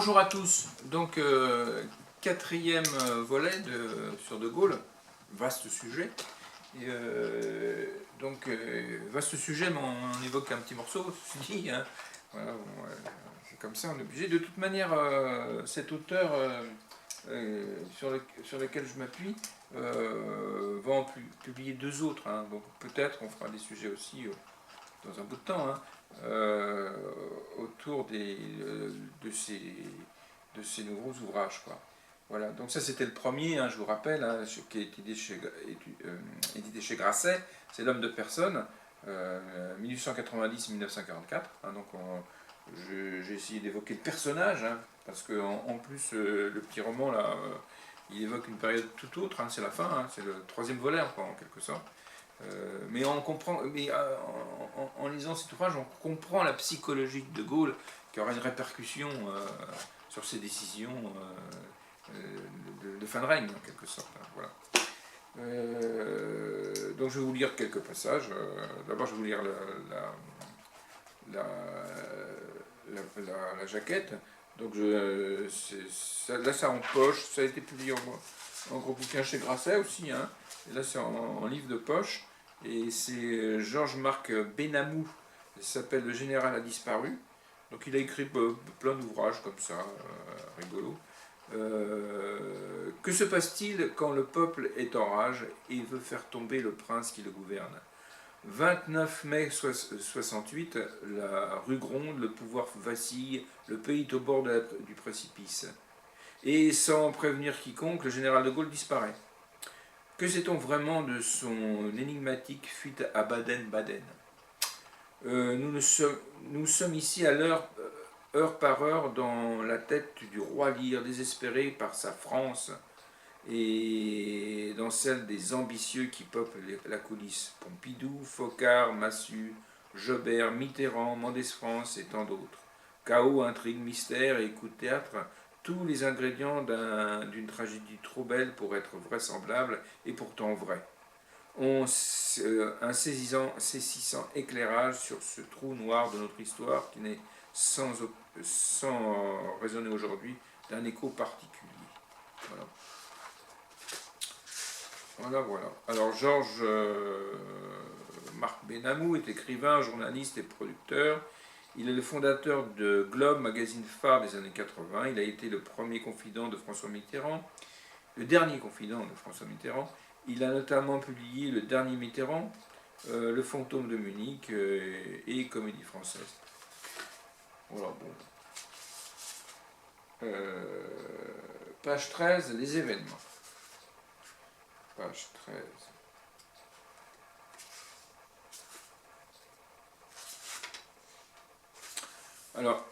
Bonjour à tous, donc quatrième volet sur De Gaulle, vaste sujet. Et, vaste sujet, mais on évoque un petit morceau, ceci dit, hein. Voilà, bon, c'est comme ça, on est obligé. De toute manière, cet auteur sur lequel je m'appuie va en publier deux autres, hein. Donc peut-être on fera des sujets aussi dans un bout de temps, hein, autour de ces nouveaux ouvrages, quoi. Voilà, donc ça c'était le premier, hein, je vous rappelle, hein, qui est édité chez Grasset, c'est L'homme de personne, 1890-1944. Hein, donc j'ai essayé d'évoquer le personnage, hein, parce que en plus le petit roman là, il évoque une période tout autre, hein, c'est la fin, hein, c'est le troisième volet quoi, en quelque sorte. Mais on comprend, en lisant cet ouvrage, on comprend la psychologie de De Gaulle, qui aura une répercussion sur ses décisions de fin de règne, en quelque sorte. Hein, voilà. Donc je vais vous lire quelques passages. D'abord, je vais vous lire la jaquette. Donc là, c'est en poche. Ça a été publié en gros bouquin chez Grasset aussi. Hein. Et là, c'est en livre de poche. Et c'est Georges-Marc Benamou. Ça s'appelle Le général a disparu. Donc il a écrit plein d'ouvrages comme ça, rigolo. Que se passe-t-il quand le peuple est en rage et veut faire tomber le prince qui le gouverne? 29 mai 68, la rue gronde, le pouvoir vacille, le pays est au bord du précipice. Et sans prévenir quiconque, le général de Gaulle disparaît. Que sait-on vraiment de son énigmatique fuite à Baden-Baden? Nous sommes ici à l'heure, heure par heure, dans la tête du roi Lear, désespéré par sa France et dans celle des ambitieux qui peuplent la coulisse. Pompidou, Foccart, Massu, Jobert, Mitterrand, Mendès France et tant d'autres. Chaos, intrigue, mystère et coup de théâtre, tous les ingrédients d'une tragédie trop belle pour être vraisemblable et pourtant vraie. Un saisissant éclairage sur ce trou noir de notre histoire qui n'est sans raisonner aujourd'hui d'un écho particulier. Voilà. Voilà. Alors Georges Marc Benamou est écrivain, journaliste et producteur. Il est le fondateur de Globe, magazine phare des années 80. Il a été le premier confident de François Mitterrand, le dernier confident de François Mitterrand. Il a notamment publié Le Dernier Mitterrand, Le Fantôme de Munich et Comédie française. Voilà, bon. Page 13, les événements. Page 13. Alors,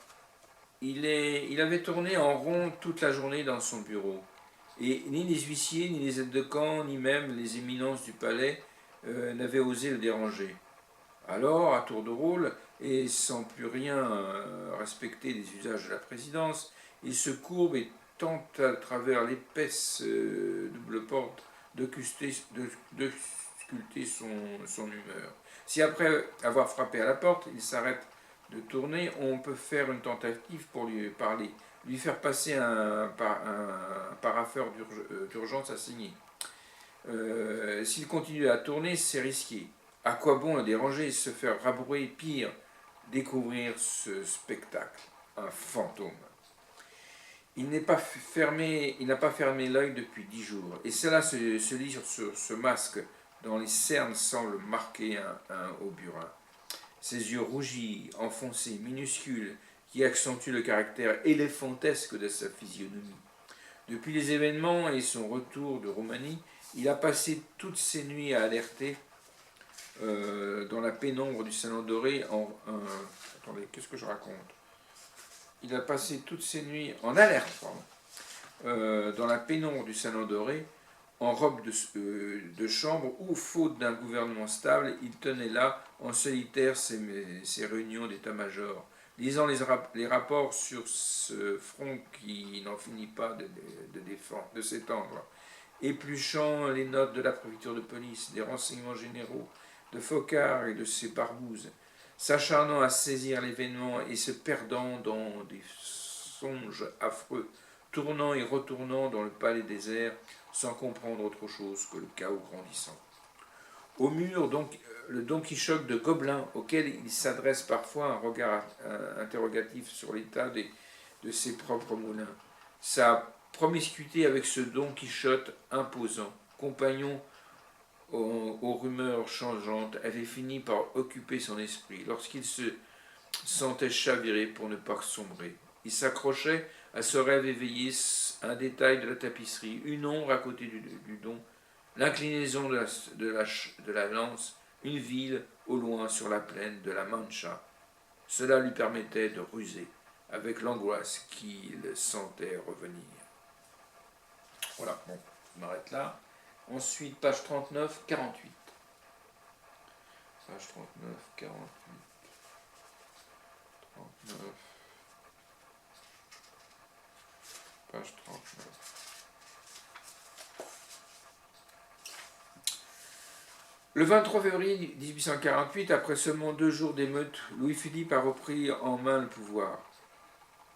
il avait tourné en rond toute la journée dans son bureau. Et ni les huissiers, ni les aides de camp, ni même les éminences du palais n'avaient osé le déranger. Alors, à tour de rôle, et sans plus rien respecter des usages de la présidence, il se courbe et tente à travers l'épaisse double porte d'occulter son humeur. Si après avoir frappé à la porte, il s'arrête de tourner, on peut faire une tentative pour lui parler, lui faire passer un parapheur d'urgence à signer. S'il continue à tourner, c'est risqué. À quoi bon le déranger, se faire rabrouer, pire, découvrir ce spectacle, un fantôme. Il n'a pas fermé l'œil depuis 10 jours, et cela se lit sur ce masque dont les cernes semblent marquer un haut burin. Ses yeux rougis, enfoncés, minuscules, qui accentuent le caractère éléphantesque de sa physionomie. Depuis les événements et son retour de Roumanie, il a passé toutes ses nuits à alerter dans la pénombre du Salon Doré. Attendez, qu'est-ce que je raconte? Il a passé toutes ses nuits en alerte, dans la pénombre du Salon Doré, en robe de chambre, où, faute d'un gouvernement stable, il tenait là, en solitaire, ses réunions d'état-major, lisant les rapports sur ce front qui n'en finit pas de s'étendre, épluchant les notes de la préfecture de police, des renseignements généraux, de Foccart et de ses barbouzes, s'acharnant à saisir l'événement et se perdant dans des songe affreux, tournant et retournant dans le palais désert, sans comprendre autre chose que le chaos grandissant. Au mur, donc, le Don Quichotte de Gobelin, auquel il s'adresse parfois un regard interrogatif sur l'état de ses propres moulins. Sa promiscuité avec ce Don Quichotte imposant, compagnon aux rumeurs changeantes, avait fini par occuper son esprit lorsqu'il se sentait chaviré pour ne pas sombrer. Il s'accrochait à ce rêve éveillé, un détail de la tapisserie, une ombre à côté du don, l'inclinaison de la lance, une ville au loin sur la plaine de la Mancha. Cela lui permettait de ruser avec l'angoisse qu'il sentait revenir. Voilà, bon, je m'arrête là. Ensuite, page 39, 48. Page 39, 48. 39. Page 39. Le 23 février 1848, après seulement 2 jours d'émeute, Louis-Philippe a repris en main le pouvoir.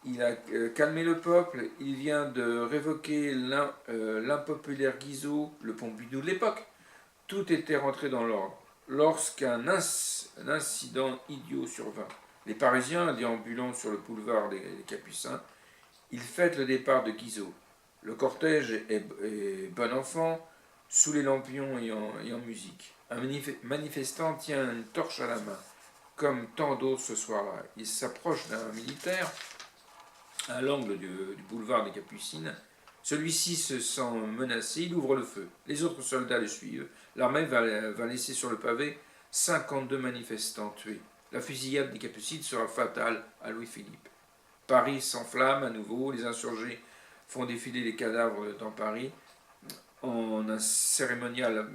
Il a calmé le peuple, il vient de révoquer l'impopulaire Guizot, le Pompidou de l'époque. Tout était rentré dans l'ordre. Lorsqu'un incident idiot survint, les Parisiens, déambulant sur le boulevard des Capucins, ils fêtent le départ de Guizot. Le cortège est bon enfant, sous les lampions et en musique. Un manifestant tient une torche à la main, comme tant d'autres ce soir-là. Il s'approche d'un militaire à l'angle du boulevard des Capucines. Celui-ci se sent menacé, il ouvre le feu. Les autres soldats le suivent. L'armée va laisser sur le pavé 52 manifestants tués. La fusillade des Capucines sera fatale à Louis-Philippe. Paris s'enflamme à nouveau, les insurgés font défiler les cadavres dans Paris en un cérémonial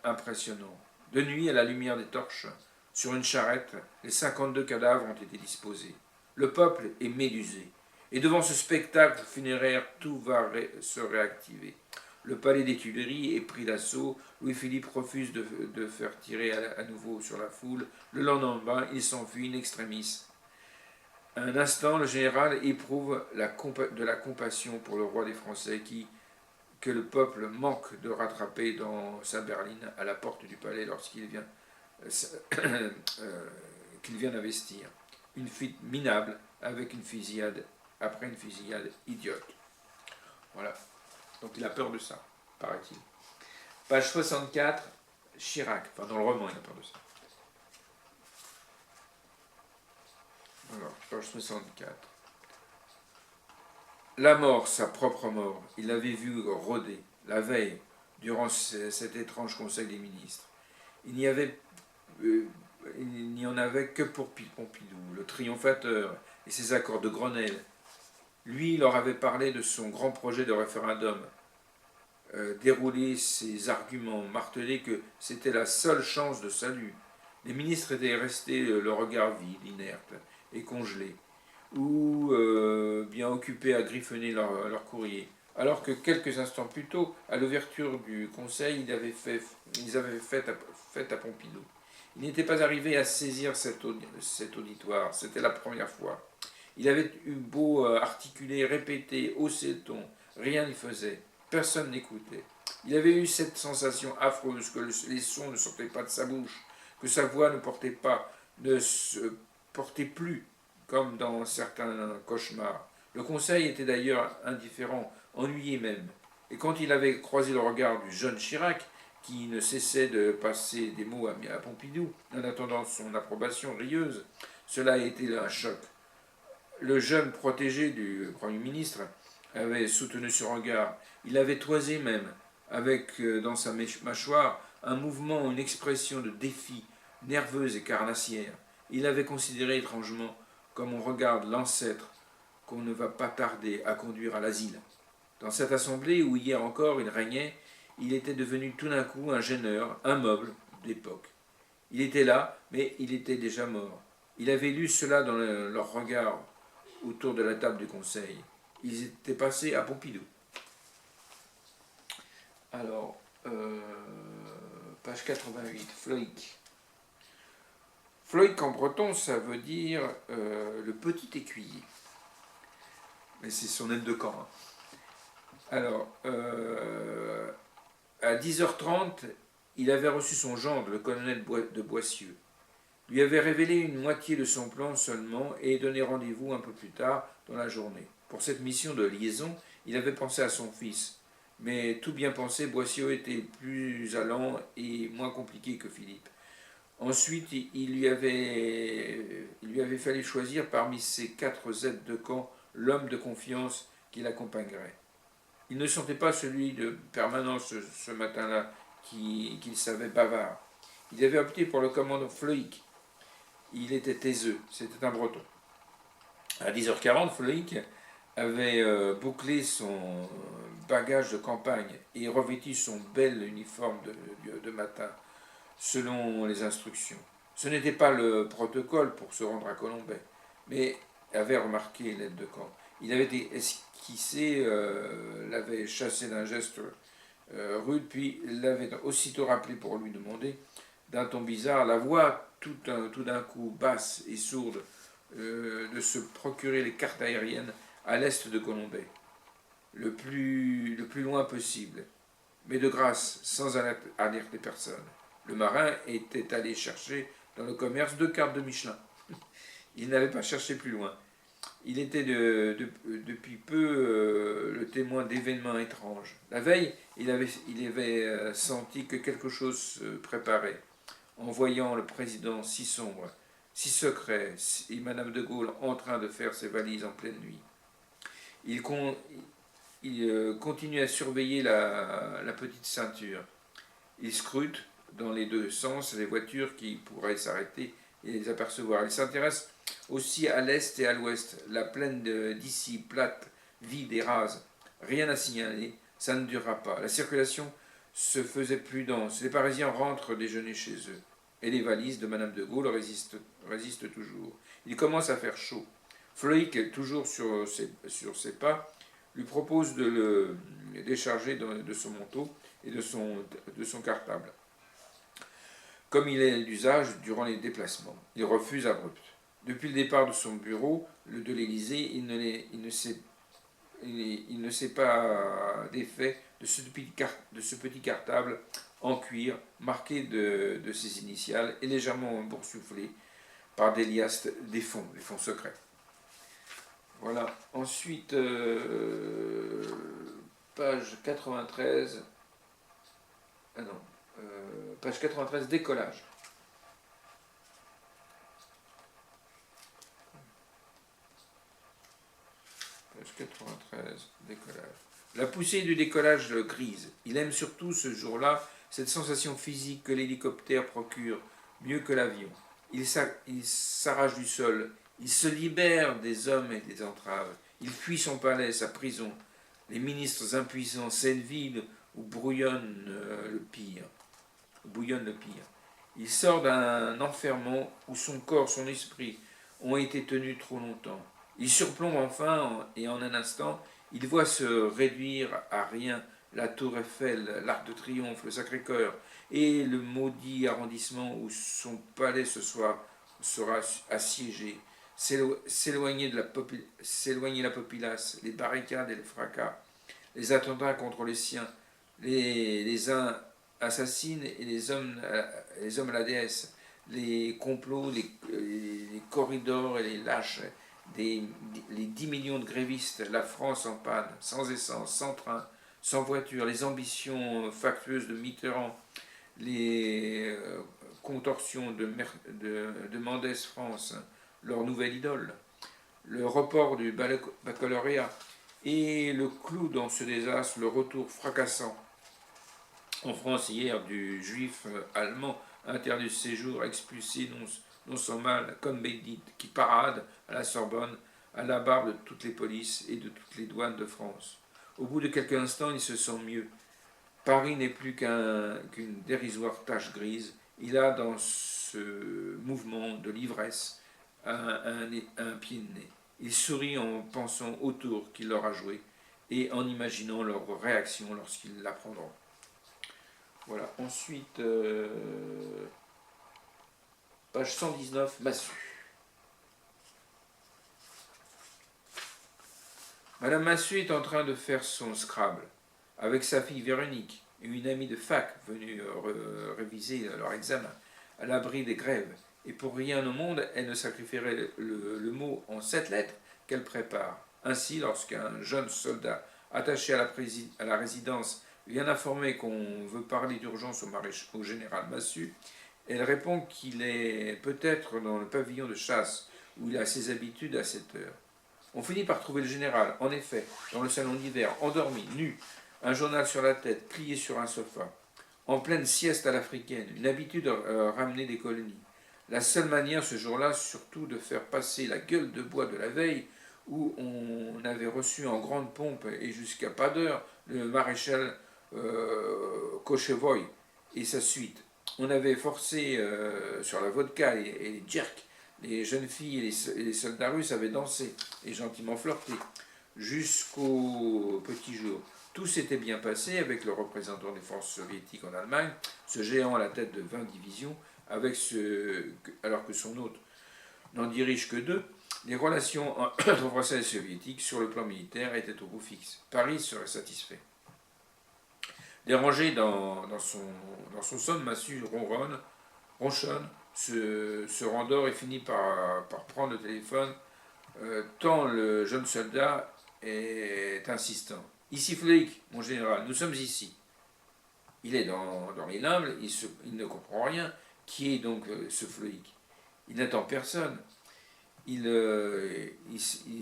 impressionnant. De nuit, à la lumière des torches, sur une charrette, les 52 cadavres ont été disposés. Le peuple est médusé. Et devant ce spectacle funéraire, tout va se réactiver. Le palais des Tuileries est pris d'assaut. Louis-Philippe refuse de faire tirer à nouveau sur la foule. Le lendemain, il s'enfuit in extremis. Un instant, le général éprouve de la compassion pour le roi des Français que le peuple manque de rattraper dans sa berline à la porte du palais lorsqu'il vient d'investir. Une fuite minable avec une fusillade après une fusillade idiote. Voilà. Donc il a peur de ça, paraît-il. Page 64, Chirac. Enfin, dans le roman, il a peur de ça. Alors, page 64. La mort, sa propre mort, il l'avait vu rôder, la veille, durant cet étrange conseil des ministres. Il n'y en avait que pour Pompidou, le triomphateur, et ses accords de Grenelle. Lui, il leur avait parlé de son grand projet de référendum, déroulé ses arguments, martelé que c'était la seule chance de salut. Les ministres étaient restés le regard vide, inerte et congelé, ou bien occupés à griffonner leur courrier. Alors que quelques instants plus tôt, à l'ouverture du conseil, ils avaient fait à Pompidou. Il n'était pas arrivé à saisir cet auditoire, c'était la première fois. Il avait eu beau articuler, répéter, hausser le ton, rien n'y faisait, personne n'écoutait. Il avait eu cette sensation affreuse que les sons ne sortaient pas de sa bouche, que sa voix ne se portait plus, comme dans certains cauchemars. Le conseil était d'ailleurs indifférent, ennuyé même. Et quand il avait croisé le regard du jeune Chirac, qui ne cessait de passer des mots à Pompidou, en attendant son approbation rieuse, cela a été un choc. Le jeune protégé du Premier ministre avait soutenu ce regard. Il avait toisé même, avec dans sa mâchoire un mouvement, une expression de défi, nerveuse et carnassière. Il avait considéré étrangement comme on regarde l'ancêtre qu'on ne va pas tarder à conduire à l'asile. Dans cette assemblée où hier encore il régnait, il était devenu tout d'un coup un gêneur, un meuble d'époque. Il était là, mais il était déjà mort. Il avait lu cela dans leur regard autour de la table du conseil. Ils étaient passés à Pompidou. Alors, page 88, Floïc. Floïc en breton, ça veut dire le petit écuyer. mais c'est son aide de camp. Hein. Alors, à 10h30, il avait reçu son gendre, le colonel de Boissieu. Lui avait révélé une moitié de son plan seulement et donné rendez-vous un peu plus tard dans la journée. Pour cette mission de liaison, il avait pensé à son fils. Mais tout bien pensé, Boissieu était plus allant et moins compliqué que Philippe. Ensuite, il lui avait fallu choisir parmi ses 4 aides de camp l'homme de confiance qui l'accompagnerait. Il ne sentait pas celui de permanence ce matin-là, qu'il savait bavard. Il avait opté pour le commandant Floïc. Il était taiseux, c'était un breton. À 10h40, Floïc avait bouclé son bagage de campagne et revêtu son bel uniforme de matin, selon les instructions. Ce n'était pas le protocole pour se rendre à Colombey, mais avait remarqué l'aide de camp. Il avait été esquissé, l'avait chassé d'un geste rude, puis l'avait aussitôt rappelé pour lui demander, d'un ton bizarre, la voix tout d'un coup basse et sourde, de se procurer les cartes aériennes à l'est de Colombey, le plus loin possible, mais de grâce, sans alerter personne. Le marin était allé chercher dans le commerce 2 cartes de Michelin. Il n'avait pas cherché plus loin. Il était depuis peu le témoin d'événements étranges. La veille, il avait senti que quelque chose se préparait. En voyant le président si sombre, si secret, et Madame de Gaulle en train de faire ses valises en pleine nuit. Il continue à surveiller la petite ceinture. Il scrute dans les 2 sens les voitures qui pourraient s'arrêter et les apercevoir. Il s'intéresse aussi à l'est et à l'ouest. La plaine d'ici, plate, vide et rase. Rien à signaler, ça ne durera pas. La circulation se faisait plus dense. Les Parisiens rentrent déjeuner chez eux. Et les valises de Madame de Gaulle résistent toujours. Il commence à faire chaud. Floïc, toujours sur ses pas, lui propose de le décharger de son manteau et de son cartable, comme il est l'usage durant les déplacements. Il refuse abrupt. Depuis le départ de son bureau, de l'Élysée, il ne sait pas d'effet de ce petit cartable en cuir, marqué de ses initiales et légèrement boursouflé par des liasses des fonds secrets. Voilà. Ensuite, page 93. Ah non. Page 93, décollage. Page 93, décollage. La poussée du décollage grise. Il aime surtout ce jour-là cette sensation physique que l'hélicoptère procure, mieux que l'avion. Il s'arrache du sol, il se libère des hommes et des entraves. Il fuit son palais, sa prison, les ministres impuissants, cette ville où bouillonne le pire. Il sort d'un enfermement où son corps, son esprit ont été tenus trop longtemps. Il surplombe enfin, et en un instant, il voit se réduire à rien la tour Eiffel, l'Arc de Triomphe, le Sacré-Cœur, et le maudit arrondissement où son palais ce soir sera assiégé. S'éloigner la populace, les barricades et les fracas, les attentats contre les siens, les uns assassinent et les hommes à la déesse, les complots, les corridors et les lâches, les 10 millions de grévistes, la France en panne, sans essence, sans train, sans voiture, les ambitions factueuses de Mitterrand, les contorsions de Mendès France, leur nouvelle idole, le report du baccalauréat et le clou dans ce désastre, le retour fracassant en France hier du juif allemand interdit de séjour, expulsé non sans mal, comme Bédit, qui parade à la Sorbonne à la barre de toutes les polices et de toutes les douanes de France. Au bout de quelques instants, il se sent mieux. Paris n'est plus qu'une dérisoire tache grise. Il a dans ce mouvement de l'ivresse un pied de nez. Il sourit en pensant au tour qu'il leur a joué et en imaginant leur réaction lorsqu'ils l'apprendront. Voilà. Ensuite, page 119, Massu. Madame Massu est en train de faire son Scrabble avec sa fille Véronique et une amie de fac venue réviser leur examen à l'abri des grèves. Et pour rien au monde, elle ne sacrifierait le mot en 7 lettres qu'elle prépare. Ainsi, lorsqu'un jeune soldat attaché à la résidence vient informer qu'on veut parler d'urgence au général Massu, elle répond qu'il est peut-être dans le pavillon de chasse où il a ses habitudes à cette heure. On finit par trouver le général, en effet, dans le salon d'hiver, endormi, nu, un journal sur la tête, plié sur un sofa, en pleine sieste à l'africaine, une habitude ramenée des colonies. La seule manière ce jour-là, surtout, de faire passer la gueule de bois de la veille, où on avait reçu en grande pompe et jusqu'à pas d'heure le maréchal Kochevoy et sa suite. On avait forcé sur la vodka et les jerks. Les jeunes filles et les soldats russes avaient dansé et gentiment flirté jusqu'au petit jour. Tout s'était bien passé avec le représentant des forces soviétiques en Allemagne, ce géant à la tête de 20 divisions, alors que son hôte n'en dirige que 2. Les relations entre Français et Soviétiques sur le plan militaire étaient au bout fixe. Paris serait satisfait. Dérangé dans son somme, Massu ronchonne, se rendort et finit par prendre le téléphone, tant le jeune soldat est insistant. Ici Flick, mon général, nous sommes ici. Il est dans les limbes, il ne comprend rien. Qui est donc ce Flick? Il n'attend personne. Il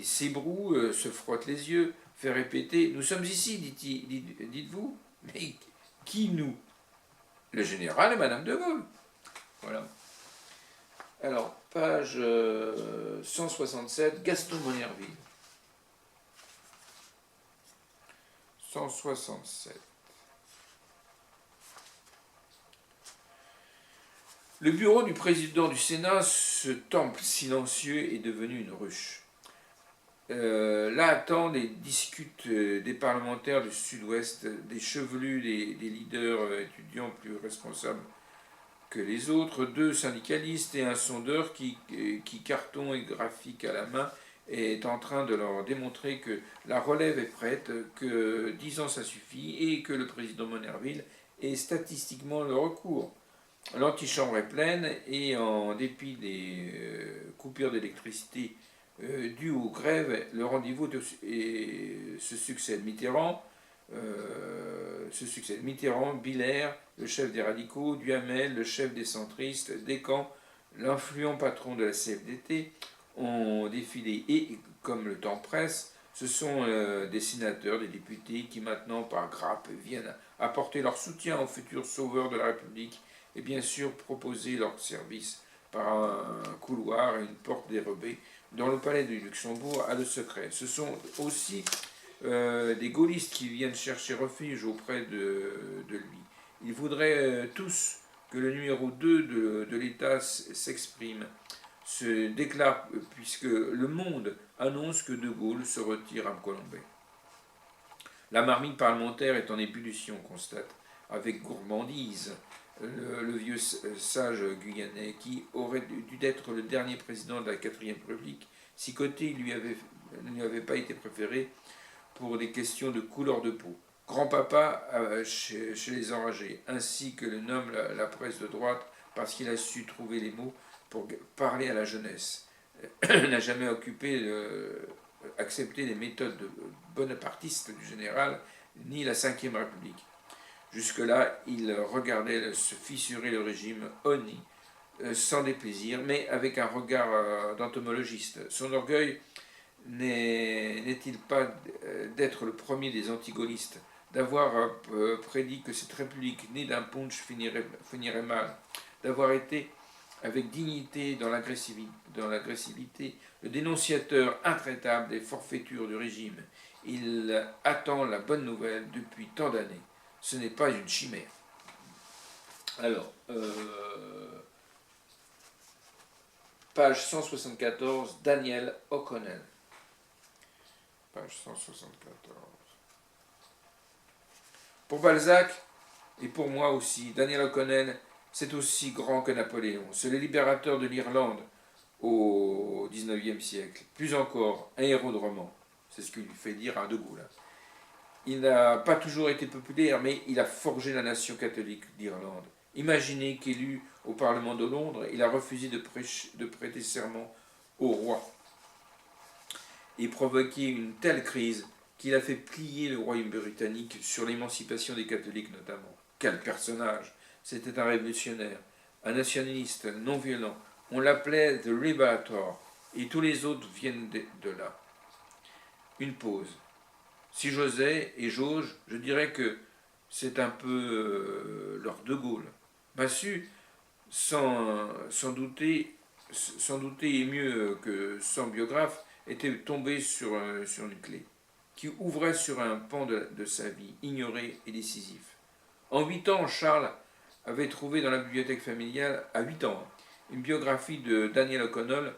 s'ébroue, se frotte les yeux, fait répéter. Nous sommes ici, dites-vous. Mais qui nous? Le général et Madame de Gaulle. Voilà. Alors, page 167, Gaston Monnerville. 167. Le bureau du président du Sénat, ce temple silencieux, est devenu une ruche. Là attendent et discutent des parlementaires du Sud-Ouest, des chevelus, des leaders étudiants plus responsables que les autres, 2 syndicalistes et un sondeur qui carton et graphique à la main, est en train de leur démontrer que la relève est prête, que 10 ans ça suffit et que le président Monnerville est statistiquement le recours. L'antichambre est pleine et en dépit des coupures d'électricité dues aux grèves, le rendez-vous se succède. Mitterrand, Biller, le chef des radicaux, Duhamel, le chef des centristes, Descamps, l'influent patron de la CFDT, ont défilé et, comme le temps presse, ce sont des sénateurs, des députés qui maintenant, par grappe, viennent apporter leur soutien aux futurs sauveurs de la République et bien sûr proposer leur service par un couloir et une porte dérobée dans le palais du Luxembourg à le secret. Ce sont aussi des gaullistes qui viennent chercher refuge auprès de lui. Ils voudraient tous que le numéro 2 de l'État s'exprime, se déclare, puisque le Monde annonce que De Gaulle se retire à Colombey. La marmite parlementaire est en ébullition, constate avec gourmandise le vieux sage guyanais qui aurait dû être le dernier président de la 4ème République si Côté ne lui avait pas été préféré pour des questions de couleur de peau. Grand-papa chez les enragés, ainsi que le nomme la presse de droite parce qu'il a su trouver les mots pour parler à la jeunesse. N'a jamais accepté les méthodes bonapartistes du général, ni la 5ème République. Jusque-là, il regardait se fissurer le régime honni, sans déplaisir, mais avec un regard d'entomologiste. Son orgueil n'est-il pas d'être le premier des antigaullistes, d'avoir prédit que cette république née d'un punch finirait mal, d'avoir été avec dignité dans l'agressivité, le dénonciateur intraitable des forfaitures du régime. Il attend la bonne nouvelle depuis tant d'années. Ce n'est pas une chimère. Alors, page 174, Daniel O'Connell. Page 174. Pour Balzac, et pour moi aussi, Daniel O'Connell, c'est aussi grand que Napoléon. C'est le libérateur de l'Irlande au XIXe siècle. Plus encore, un héros de roman. C'est ce qui lui fait dire à De Gaulle. Il n'a pas toujours été populaire, mais il a forgé la nation catholique d'Irlande. Imaginez qu'élu au Parlement de Londres, il a refusé de prêter serment au roi et provoqué une telle crise qu'il a fait plier le royaume britannique sur l'émancipation des catholiques notamment. Quel personnage! C'était un révolutionnaire, un nationaliste non violent. On l'appelait The Liberator, et tous les autres viennent de là. Une pause. Si j'osais et j'ose, je dirais que c'est un peu Lord de Gaulle. Massu, sans douter et mieux que son biographe, était tombé sur une clé qui ouvrait sur un pan de sa vie, ignoré et décisif. En 8 ans, Charles avait trouvé dans la bibliothèque familiale, à 8 ans, une biographie de Daniel O'Connell,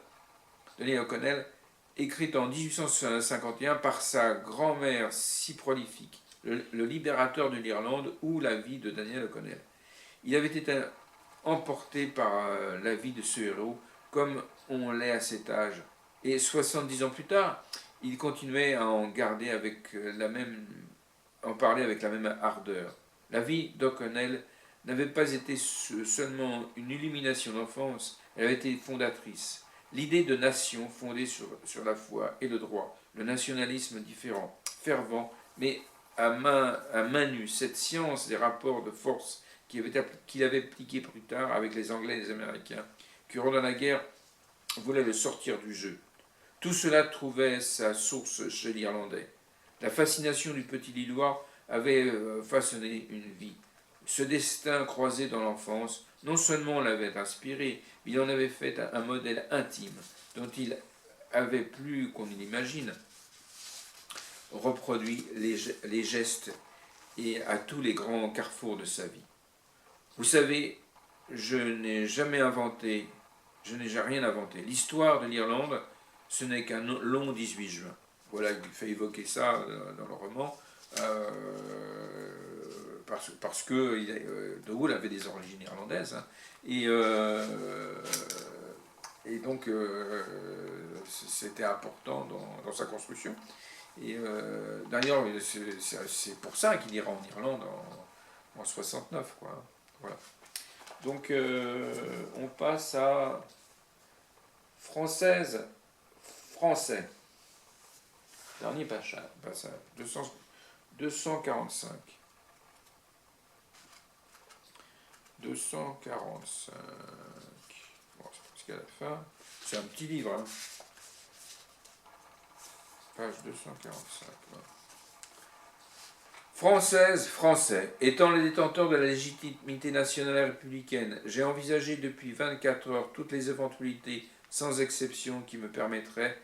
écrite en 1851 par sa grand-mère si prolifique, le libérateur de l'Irlande ou la vie de Daniel O'Connell. Il avait été emporté par la vie de ce héros, comme on l'est à cet âge. Et 70 ans plus tard, il continuait à en parler avec la même ardeur. La vie d'O'Connell n'avait pas été seulement une illumination d'enfance, elle avait été fondatrice. L'idée de nation fondée sur la foi et le droit, le nationalisme différent, fervent, mais à main nue, cette science des rapports de force qu'il avait appliquée plus tard avec les Anglais et les Américains, qui, pendant la guerre, voulaient le sortir du jeu. Tout cela trouvait sa source chez l'Irlandais. La fascination du petit Lillois avait façonné une vie. Ce destin croisé dans l'enfance, non seulement l'avait inspiré, mais il en avait fait un modèle intime, dont il avait, plus qu'on ne l'imagine, reproduit les gestes et à tous les grands carrefours de sa vie. Vous savez, je n'ai rien inventé. L'histoire de l'Irlande, ce n'est qu'un long 18 juin. Voilà, il fait évoquer ça dans le roman, parce que De Gaulle avait des origines irlandaises, hein, et donc c'était important dans sa construction. Et d'ailleurs, c'est pour ça qu'il ira en Irlande en 69, quoi. Voilà. Donc on passe à français. Dernier passage, 245. 245. Bon, c'est presque à la fin. C'est un petit livre, hein. Page 245. Ouais. Français, étant les détenteurs de la légitimité nationale et républicaine, j'ai envisagé depuis 24 heures toutes les éventualités, sans exception, qui me permettraient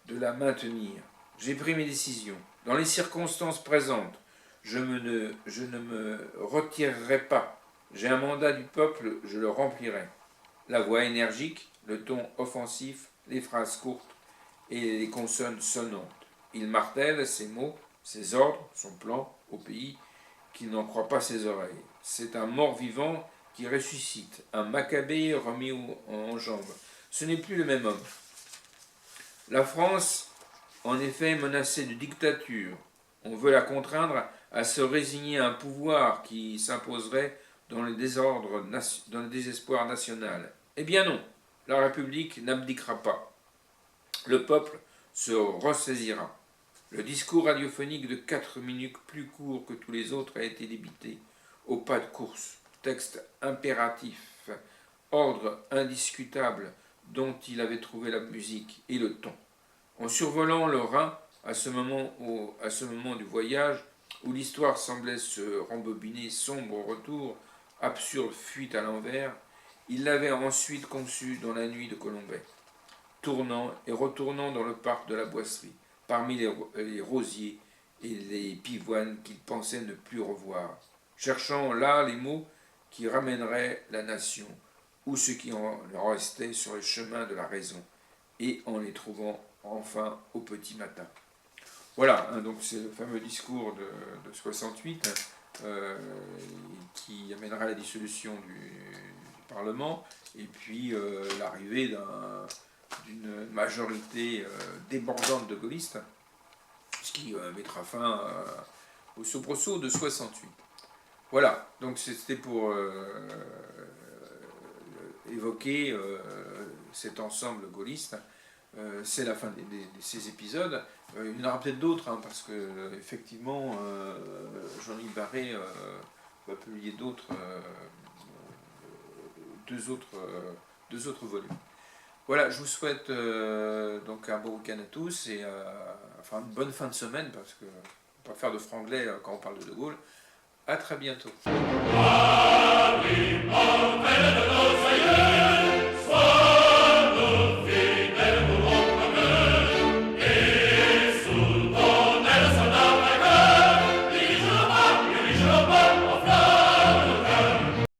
de la maintenir. J'ai pris mes décisions. Dans les circonstances présentes, je ne me retirerai pas. J'ai un mandat du peuple, je le remplirai. La voix énergique, le ton offensif, les phrases courtes et les consonnes sonnantes. Il martèle ses mots, ses ordres, son plan au pays qui n'en croit pas ses oreilles. C'est un mort-vivant qui ressuscite, un Maccabée remis en jambes. Ce n'est plus le même homme. La France, en effet, est menacée de dictature. On veut la contraindre à se résigner à un pouvoir qui s'imposerait dans le désespoir national. Eh bien non, la République n'abdiquera pas. Le peuple se ressaisira. Le discours radiophonique de 4 minutes plus court que tous les autres a été débité au pas de course. Texte impératif, ordre indiscutable dont il avait trouvé la musique et le ton. En survolant le Rhin, à ce moment du voyage, où l'histoire semblait se rembobiner, sombre retour, absurde fuite à l'envers, il l'avait ensuite conçu dans la nuit de Colombey, tournant et retournant dans le parc de la Boisserie, parmi les rosiers et les pivoines qu'il pensait ne plus revoir, cherchant là les mots qui ramèneraient la nation, ou ce qui en restait sur les chemins de la raison, et en les trouvant enfin au petit matin. Voilà, hein, donc c'est le fameux discours de 68 qui amènera à la dissolution du Parlement, et puis l'arrivée d'une majorité débordante de gaullistes, qui mettra fin au soubresaut de 68. Voilà, donc c'était pour évoquer cet ensemble gaulliste. C'est la fin de ces épisodes. Il y en aura peut-être d'autres, hein, parce que effectivement, Jean-Louis Barré va publier deux autres volumes. Voilà, je vous souhaite donc un bon week-end à tous et enfin une bonne fin de semaine, parce que on va pas faire de franglais quand on parle de Gaulle. À très bientôt.